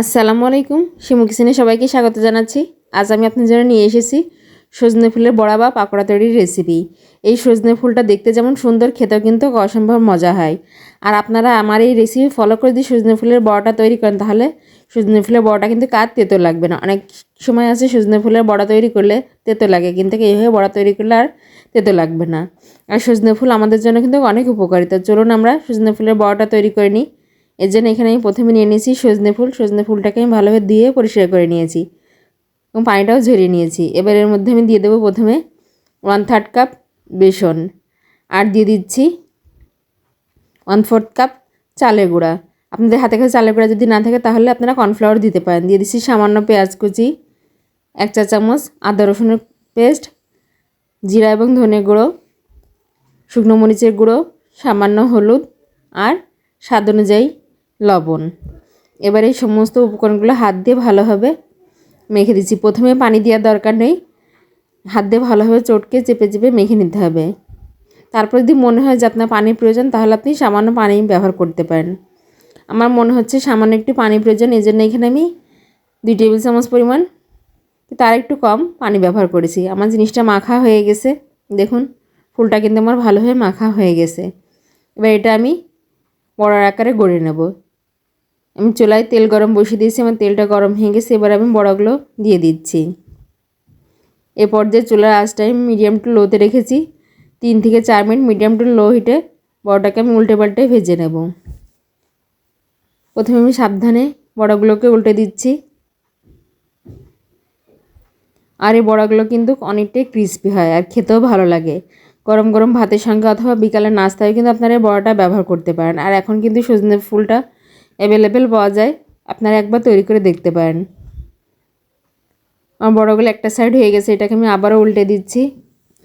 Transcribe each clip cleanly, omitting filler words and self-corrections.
আসসালামু আলাইকুম। শিমু কিচেনে সবাইকে স্বাগত জানাচ্ছি। আজ আমি আপনাদের জন্য নিয়ে এসেছি সজনে ফুলের বড়া বা পাকোড়া তৈরির রেসিপি। এই সজনে ফুলটা দেখতে যেমন সুন্দর, খেতেও কিন্তু অসম্ভব মজা হয়। আর আপনারা আমার এই রেসিপি ফলো করে দিয়ে সজনে ফুলের বড়াটা তৈরি করেন, তাহলে সজনে ফুলের বড়াটা কিন্তু তেতো লাগবে না। অনেক সময় আছে সজনে ফুলের বড়া তৈরি করলে তেতো লাগে, কিন্তু এইভাবে বড়া তৈরি করলে আর তেতো লাগবে না। আর সজনে ফুল আমাদের জন্য কিন্তু অনেক উপকারিতা। চলুন আমরা সজনে ফুলের বড়াটা তৈরি করে নিই। এর জন্য এখানে আমি প্রথমে নিয়ে নিয়েছি সজনে ফুল। সজনে ফুলটাকে আমি ভালোভাবে ধুয়ে পরিষ্কার করে নিয়েছি এবং পানিটাও ঝরিয়ে নিয়েছি। এবার এর মধ্যে আমি দিয়ে দেবো প্রথমে 1/3 কাপ বেসন, আর দিয়ে দিচ্ছি 1/4 কাপ চালের গুঁড়া। আপনাদের হাতে কাছে চালের গুঁড়া যদি না থাকে তাহলে আপনারা কর্নফ্লাওয়ার দিতে পারেন। দিয়ে দিচ্ছি সামান্য পেঁয়াজ কুচি, 1 চা চামচ আদা রসুনের পেস্ট, জিরা এবং ধনে গুঁড়ো, শুকনো মরিচের গুঁড়ো, সামান্য হলুদ আর স্বাদ অনুযায়ী লবণ। এবার এই সমস্ত উপকরণগুলো হাত দিয়ে ভালোভাবে মেখে দিচ্ছি। প্রথমে পানি দেওয়ার দরকার নেই, হাত দিয়ে ভালোভাবে চটকে চেপে চেপে মেখে নিতে হবে। তারপর যদি মনে হয় যে আপনার পানির প্রয়োজন, তাহলে আপনি সামান্য পানি ব্যবহার করতে পারেন। আমার মনে হচ্ছে সামান্য একটু পানি প্রয়োজন, এই জন্য এখানে আমি 2 টেবিল চামচ পরিমাণ, তার একটু কম পানি ব্যবহার করেছি। আমার জিনিসটা মাখা হয়ে গেছে, দেখুন ফুলটা কিন্তু আমার ভালোভাবে মাখা হয়ে গেছে। এবার এটা আমি বড়ার আকারে গড়ে নেব। আমি চুলায় তেল গরম বসিয়ে দিয়েছি, আমার তেলটা গরম হয়ে গেছে। এবার আমি বড়াগুলো দিয়ে দিচ্ছি। এ পর্যায়ে চুলার আঁচটা আমি মিডিয়াম টু লোতে রেখেছি। 3 থেকে 4 মিনিট মিডিয়াম টু লো হিটে বড়াটাকে আমি উল্টে পাল্টে ভেজে নেব। প্রথমে আমি সাবধানে বড়াগুলোকে উল্টে দিচ্ছি। আর এই বড়াগুলো কিন্তু অনেকটাই ক্রিস্পি হয় আর খেতেও ভালো লাগে। গরম গরম ভাতের সঙ্গে অথবা বিকালের নাস্তায় কিন্তু আপনারা এই বড়াটা ব্যবহার করতে পারেন। আর এখন কিন্তু সজনে ফুলটা অ্যাভেলেবেল পাওয়া যায়, আপনারা একবার তৈরি করে দেখতে পারেন। আমার বড়াগুলো একটা সাইড হয়ে গেছে, এটাকে আমি আবারও উল্টে দিচ্ছি।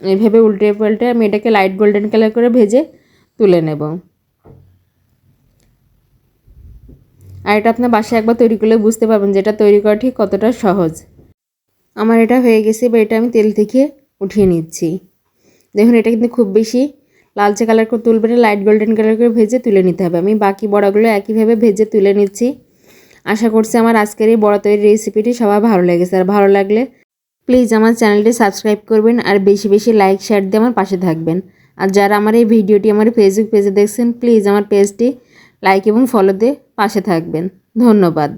এইভাবে উল্টে পাল্টে আমি এটাকে লাইট গোল্ডেন কালার করে ভেজে তুলে নেব। আর এটা আপনার বাসায় একবার তৈরি করলে বুঝতে পারবেন যে এটা তৈরি করা ঠিক কতটা সহজ। আমার এটা হয়ে গেছে, এবার এটা আমি তেল থেকে উঠিয়ে নিচ্ছি। দেখুন এটা কিন্তু খুব বেশি লালচে কালার করে তুলবে না, লাইট গোল্ডেন কালার করে ভেজে তুলে নিতে হবে। আমি বাকি বড়াগুলো একইভাবে ভেজে তুলে নিচ্ছি। আশা করছি আমার আজকের এই বড়া তৈরির রেসিপিটি সবার ভালো লেগেছে। আর ভালো লাগলে প্লিজ আমার চ্যানেলটি সাবস্ক্রাইব করবেন আর বেশি বেশি লাইক শেয়ার দিয়ে আমার পাশে থাকবেন। আর যারা আমার এই ভিডিওটি আমার ফেসবুক পেজে দেখছেন, প্লিজ আমার পেজটি লাইক এবং ফলো দিয়ে পাশে থাকবেন। ধন্যবাদ।